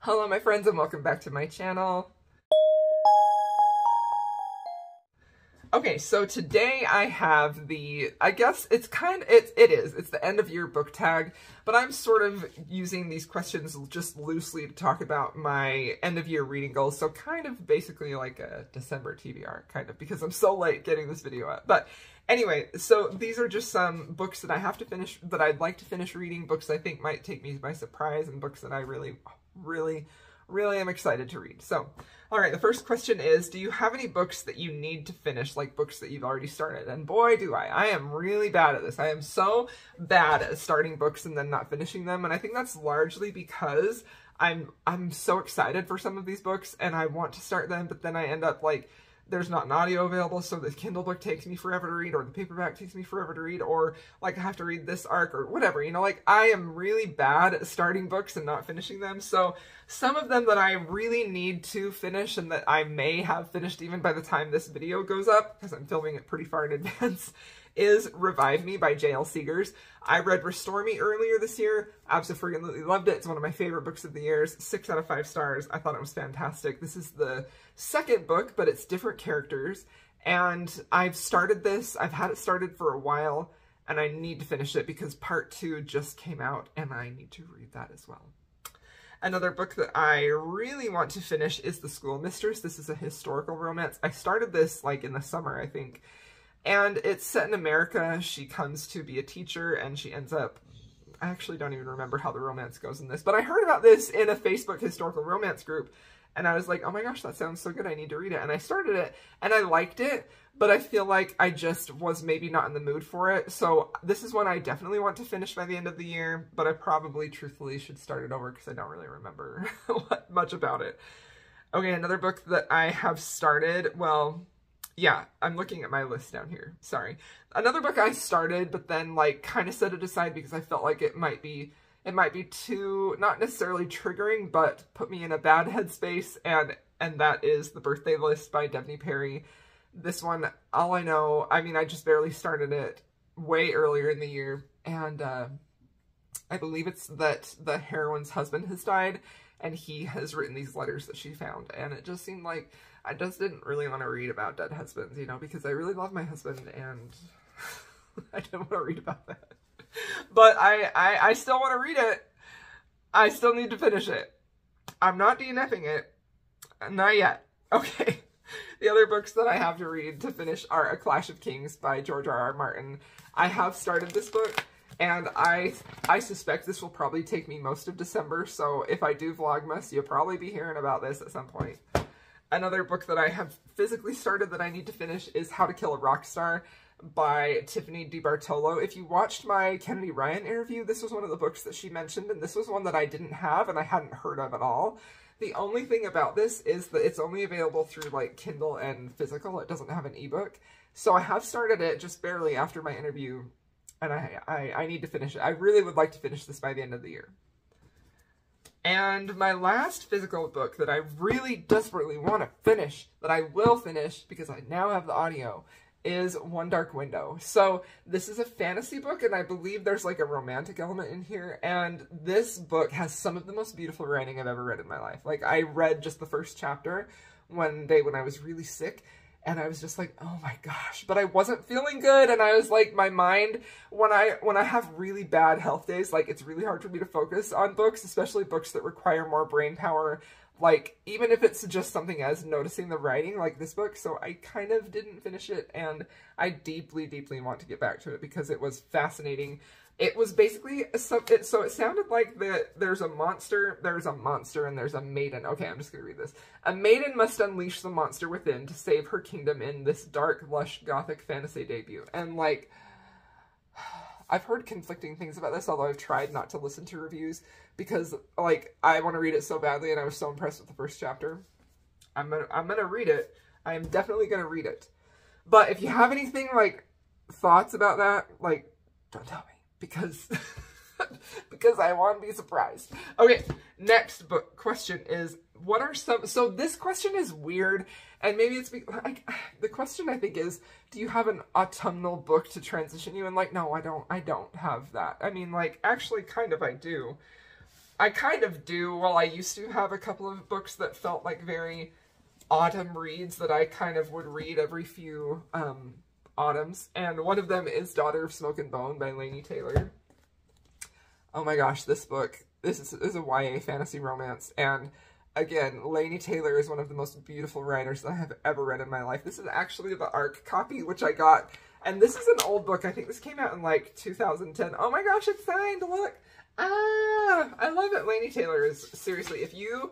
Hello my friends and welcome back to my channel. Okay, so today I have I guess it's it's the end of year book tag, but I'm sort of using these questions just loosely to talk about my end of year reading goals. So kind of basically like a December TBR, kind of, because I'm so late getting this video up. But anyway, so these are just some books that I have to finish, that I'd like to finish reading, books I think might take me by surprise, and books that I really am excited to read. So, all right, the first question is, do you have any books that you need to finish, like books that you've already started? And boy, do I. I am really bad at this. I am so bad at starting books and then not finishing them. And I think that's largely because I'm so excited for some of these books and I want to start them, but then I end up like, there's not an audio available, so the Kindle book takes me forever to read, or the paperback takes me forever to read, or like I have to read this arc or whatever, you know, like I am really bad at starting books and not finishing them. So some of them that I really need to finish and that I may have finished even by the time this video goes up, because I'm filming it pretty far in advance, is Revive Me by J.L. Seegers. I read Restore Me earlier this year. Absolutely loved it. It's one of my favorite books of the year. 6 out of 5 stars. I thought it was fantastic. This is the second book, but it's different characters. And I've started this. I've had it started for a while, and I need to finish it because part 2 just came out, and I need to read that as well. Another book that I really want to finish is The School of Mistress. This is a historical romance. I started this like in the summer, I think. And it's set in America. She comes to be a teacher and she ends up, I actually don't even remember how the romance goes in this, but I heard about this in a Facebook historical romance group and I was like, oh my gosh, that sounds so good. I need to read it. And I started it and I liked it, but I feel like I just was maybe not in the mood for it. So this is one I definitely want to finish by the end of the year, but I probably truthfully should start it over because I don't really remember much about it. Okay, another book that I have started, well, yeah, I'm looking at my list down here. Sorry. Another book I started, but then like kind of set it aside because I felt like it might be too, not necessarily triggering, but put me in a bad headspace, and that is The Birthday List by Devney Perry. This one, all I know, I mean, I just barely started it way earlier in the year, and I believe it's that the heroine's husband has died, and he has written these letters that she found, and it just seemed like I just didn't really want to read about dead husbands, you know, because I really love my husband, and I didn't want to read about that. But I still want to read it. I still need to finish it. I'm not DNFing it. Not yet. Okay. The other books that I have to read to finish are A Clash of Kings by George R.R. Martin. I have started this book, and I suspect this will probably take me most of December, so if I do Vlogmas, you'll probably be hearing about this at some point. Another book that I have physically started that I need to finish is How to Kill a Rock Star by Tiffany DiBartolo. If you watched my Kennedy Ryan interview, this was one of the books that she mentioned, and this was one that I didn't have and I hadn't heard of at all. The only thing about this is that it's only available through like Kindle and physical. It doesn't have an ebook. So I have started it just barely after my interview, and I need to finish it. I really would like to finish this by the end of the year. And my last physical book that I really desperately want to finish, that I will finish because I now have the audio, is One Dark Window. So this is a fantasy book, and I believe there's like a romantic element in here, and this book has some of the most beautiful writing I've ever read in my life. Like, I read just the first chapter one day when I was really sick, and I was just like, oh my gosh, but I wasn't feeling good, and I was like, my mind, when I have really bad health days, like, it's really hard for me to focus on books, especially books that require more brain power, like, even if it's just something as noticing the writing, like this book. So I kind of didn't finish it, and I deeply, deeply want to get back to it because it was fascinating. It was basically, so it sounded like there's a monster, and there's a maiden. Okay, I'm just gonna read this. A maiden must unleash the monster within to save her kingdom in this dark, lush, gothic fantasy debut. And like, I've heard conflicting things about this, although I've tried not to listen to reviews because like, I want to read it so badly and I was so impressed with the first chapter. I'm gonna read it. I am definitely gonna read it. But if you have anything like thoughts about that, like, don't tell me. Because I want to be surprised. Okay, next book question is, what are some, so this question is weird, and maybe it's, like, the question I think is, do you have an autumnal book to transition you? And like, no, I don't have that. I mean, like, actually, kind of I do. I kind of do. Well, I used to have a couple of books that felt like very autumn reads that I kind of would read every few autumns. And one of them is Daughter of Smoke and Bone by Laini Taylor. Oh my gosh, this book, this is a YA fantasy romance. And again, Laini Taylor is one of the most beautiful writers that I have ever read in my life. This is actually the ARC copy, which I got. And this is an old book. I think this came out in like 2010. Oh my gosh, it's signed, look. Ah, I love it. Laini Taylor is, seriously, if you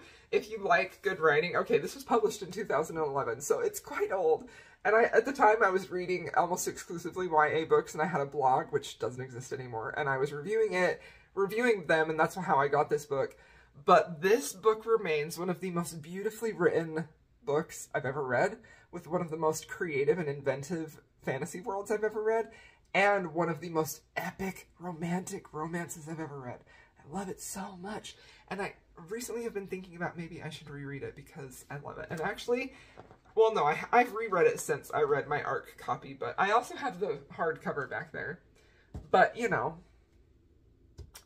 like good writing, okay, this was published in 2011, so it's quite old. And at the time, I was reading almost exclusively YA books, and I had a blog, which doesn't exist anymore, and I was reviewing them, and that's how I got this book. But this book remains one of the most beautifully written books I've ever read, with one of the most creative and inventive fantasy worlds I've ever read, and one of the most epic romantic romances I've ever read. I love it so much. And I recently have been thinking about maybe I should reread it because I love it. And actually, well, no, I've reread it since I read my ARC copy, but I also have the hardcover back there. But, you know,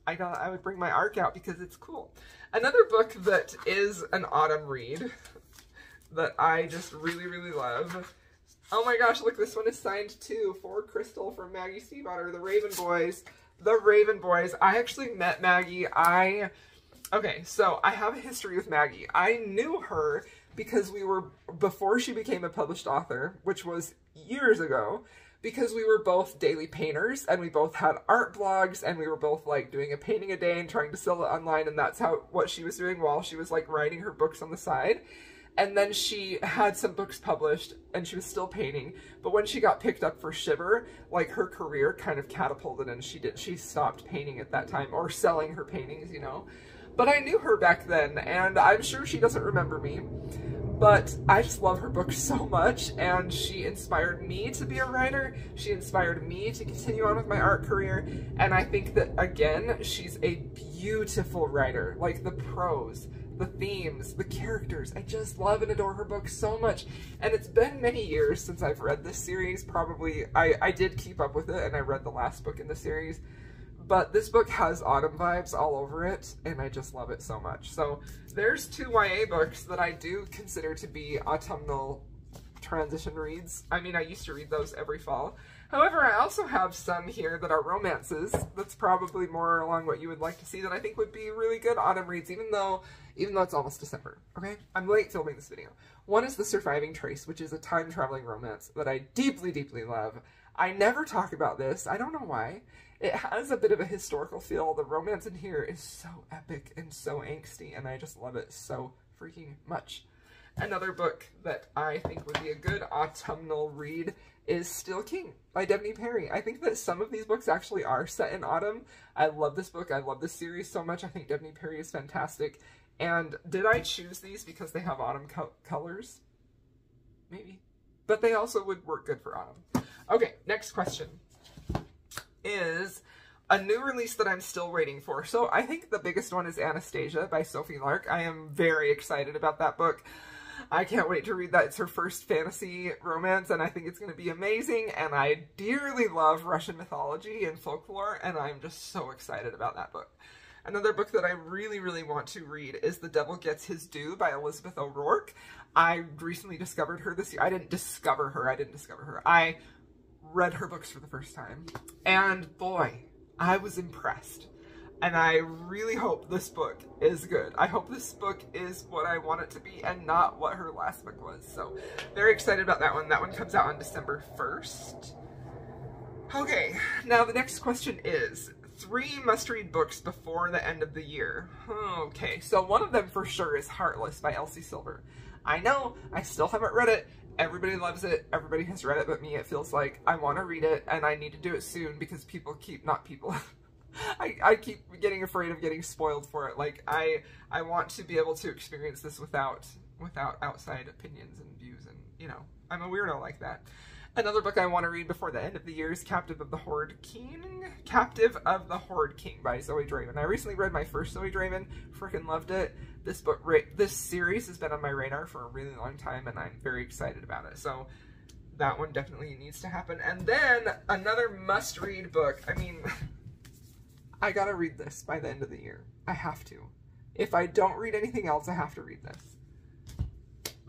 I would bring my ARC out because it's cool. Another book that is an autumn read that I just really, really love. Oh my gosh, look, this one is signed too, for Crystal from Maggie Stiefvater, The Raven Boys. The Raven Boys. I actually met Maggie. Okay, so I have a history with Maggie. I knew her because before she became a published author, which was years ago, because we were both daily painters, and we both had art blogs, and we were both, like, doing a painting a day and trying to sell it online, and that's what she was doing while she was, like, writing her books on the side. And then she had some books published, and she was still painting. But when she got picked up for Shiver, like, her career kind of catapulted, and she stopped painting at that time, or selling her paintings, you know. But I knew her back then, and I'm sure she doesn't remember me. But I just love her books so much, and she inspired me to be a writer. She inspired me to continue on with my art career, and I think that, again, she's a beautiful writer. Like, the prose, the themes, the characters. I just love and adore her books so much. And it's been many years since I've read this series. Probably, I did keep up with it, and I read the last book in the series. But this book has autumn vibes all over it, and I just love it so much. So there's 2 YA books that I do consider to be autumnal transition reads. I mean, I used to read those every fall. However, I also have some here that are romances. That's probably more along what you would like to see that I think would be really good autumn reads, even though it's almost December, okay? I'm late filming this video. One is The Surviving Trace, which is a time-traveling romance that I deeply, deeply love. I never talk about this. I don't know why. It has a bit of a historical feel. The romance in here is so epic and so angsty, and I just love it so freaking much. Another book that I think would be a good autumnal read is Still King by Devney Perry. I think that some of these books actually are set in autumn. I love this book. I love this series so much. I think Devney Perry is fantastic. And did I choose these because they have autumn colors? Maybe. But they also would work good for autumn. Okay, next question is a new release that I'm still waiting for. So I think the biggest one is Anastasia by Sophie Lark. I am very excited about that book. I can't wait to read that. It's her first fantasy romance, and I think it's going to be amazing, and I dearly love Russian mythology and folklore, and I'm just so excited about that book. Another book that I really, really want to read is The Devil Gets His Due by Elizabeth O'Rourke. I recently discovered her this year. I didn't discover her. I read her books for the first time, and boy, I was impressed. And I really hope this book is good. I hope this book is what I want it to be and not what her last book was. So, very excited about that one. That one comes out on December 1st. Okay, now the next question is 3 must-read books before the end of the year. Okay, so one of them for sure is Heartless by Elsie Silver. I know, I still haven't read it. Everybody loves it. Everybody has read it but me. It feels like I want to read it and I need to do it soon because I keep getting afraid of getting spoiled for it. Like, I want to be able to experience this without outside opinions and views, and, you know, I'm a weirdo like that. Another book I want to read before the end of the year is Captive of the Horde King by Zoe Draven. I recently read my first Zoe Draven, freaking loved it. This series has been on my radar for a really long time, and I'm very excited about it. So that one definitely needs to happen. And then another must-read book. I mean, I gotta read this by the end of the year. I have to. If I don't read anything else, I have to read this.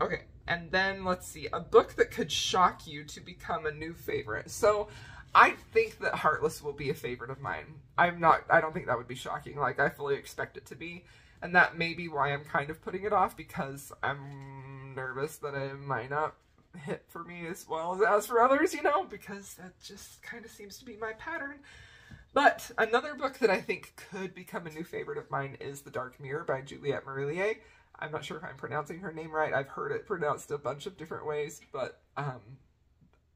Okay, and then let's see. A book that could shock you to become a new favorite. So I think that Heartless will be a favorite of mine. I don't think that would be shocking. Like, I fully expect it to be. And that may be why I'm kind of putting it off, because I'm nervous that it might not hit for me as well as for others, you know, because that just kind of seems to be my pattern. But another book that I think could become a new favorite of mine is The Dark Mirror by Juliette Marillier. I'm not sure if I'm pronouncing her name right. I've heard it pronounced a bunch of different ways, but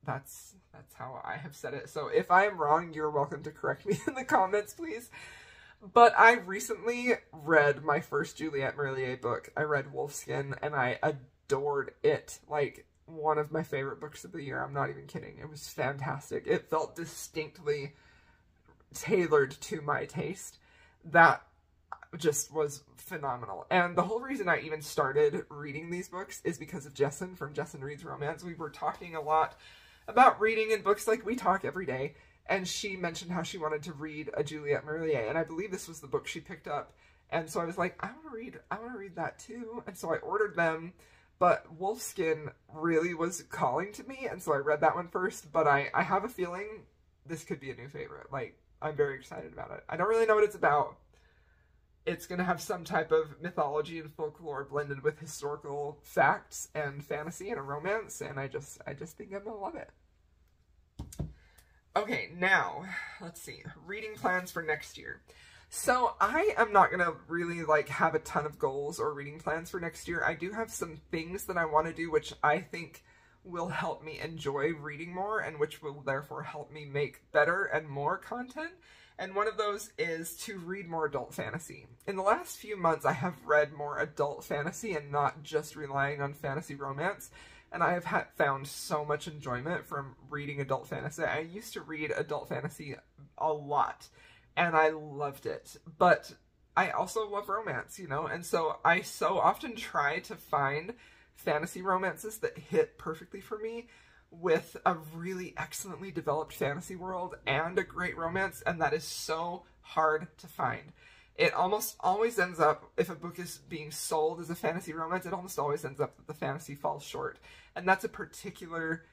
that's how I have said it. So if I am wrong, you're welcome to correct me in the comments, please. But I recently read my first Juliette Marillier book. I read Wolfskin, and I adored it. Like, one of my favorite books of the year. I'm not even kidding. It was fantastic. It felt distinctly tailored to my taste. That just was phenomenal. And the whole reason I even started reading these books is because of Jessin from Jessin Reads Romance. We were talking a lot about reading in books, like we talk every day, and she mentioned how she wanted to read a Juliette Marillier, and I believe this was the book she picked up. And so I was like, I want to read that too. And so I ordered them, but Wolfskin really was calling to me, and so I read that one first. But I have a feeling this could be a new favorite. Like, I'm very excited about it. I don't really know what it's about. It's going to have some type of mythology and folklore blended with historical facts and fantasy and a romance, and I just think I'm going to love it. Okay, now, let's see. Reading plans for next year. So I am not going to really, like, have a ton of goals or reading plans for next year. I do have some things that I want to do, which I think will help me enjoy reading more, and which will therefore help me make better and more content. And one of those is to read more adult fantasy. In the last few months, I have read more adult fantasy and not just relying on fantasy romance. And I have found so much enjoyment from reading adult fantasy. I used to read adult fantasy a lot, and I loved it. But I also love romance, you know? And so I so often try to find fantasy romances that hit perfectly for me, with a really excellently developed fantasy world and a great romance, and that is so hard to find. It almost always ends up, if a book is being sold as a fantasy romance, it almost always ends up that the fantasy falls short. And that's a particular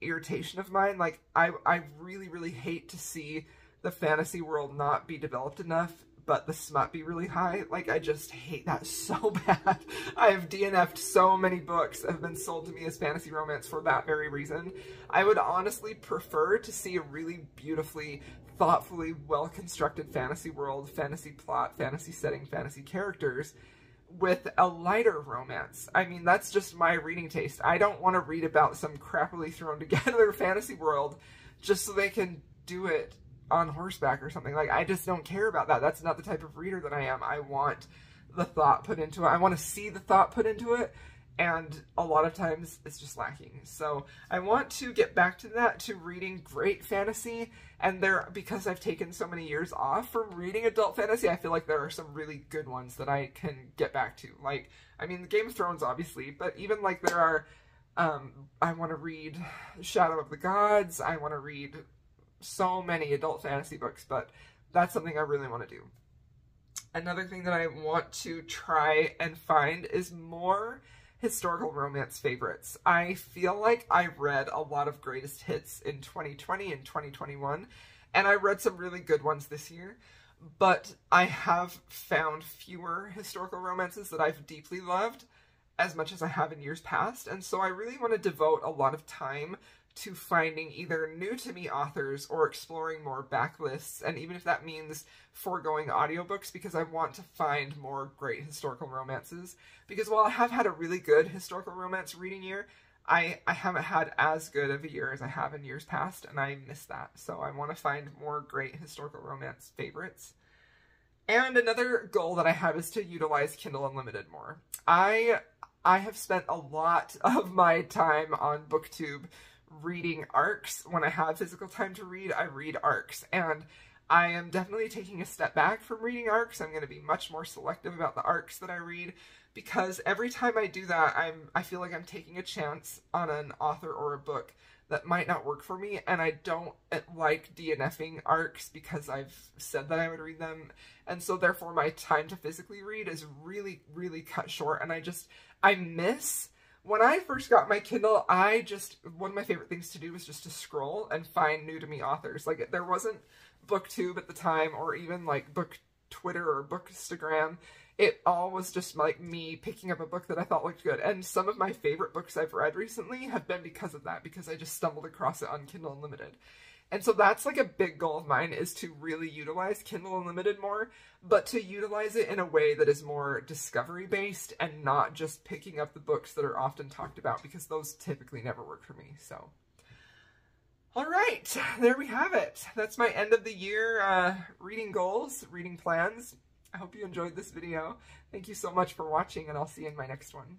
irritation of mine. Like, I really, really hate to see the fantasy world not be developed enough, but the smut be really high. Like, I just hate that so bad. I have DNF'd so many books that have been sold to me as fantasy romance for that very reason. I would honestly prefer to see a really beautifully, thoughtfully, well-constructed fantasy world, fantasy plot, fantasy setting, fantasy characters, with a lighter romance. I mean, that's just my reading taste. I don't want to read about some crappily thrown together fantasy world just so they can do it on horseback or something. Like, I just don't care about that. That's not the type of reader that I am. I want the thought put into it. I want to see the thought put into it, and a lot of times it's just lacking. So I want to get back to that, to reading great fantasy, and because I've taken so many years off from reading adult fantasy, I feel like there are some really good ones that I can get back to. Like, I mean, Game of Thrones, obviously, but even, like, there are, I want to read Shadow of the Gods, I want to read so many adult fantasy books, but that's something I really want to do. Another thing that I want to try and find is more historical romance favorites. I feel like I read a lot of greatest hits in 2020 and 2021, and I read some really good ones this year, but I have found fewer historical romances that I've deeply loved as much as I have in years past, and so I really want to devote a lot of time to finding either new to me authors or exploring more backlists, and even if that means foregoing audiobooks, because I want to find more great historical romances. Because while I have had a really good historical romance reading year, I haven't had as good of a year as I have in years past, and I miss that. So I want to find more great historical romance favorites. And another goal that I have is to utilize Kindle Unlimited more. I have spent a lot of my time on BookTube reading ARCs. When I have physical time to read, I read ARCs, and I am definitely taking a step back from reading ARCs. I'm going to be much more selective about the ARCs that I read, because every time I do that, I feel like I'm taking a chance on an author or a book that might not work for me, and I don't like DNFing arcs because I've said that I would read them, and so therefore my time to physically read is really, really cut short, and I miss, when I first got my Kindle, one of my favorite things to do was just to scroll and find new to me authors. Like, there wasn't BookTube at the time, or even like Book Twitter or Bookstagram. It all was just like me picking up a book that I thought looked good. And some of my favorite books I've read recently have been because of that, because I just stumbled across it on Kindle Unlimited. And so that's like a big goal of mine, is to really utilize Kindle Unlimited more, but to utilize it in a way that is more discovery-based and not just picking up the books that are often talked about, because those typically never work for me. So, all right, there we have it. That's my end of the year reading goals, reading plans. I hope you enjoyed this video. Thank you so much for watching, and I'll see you in my next one.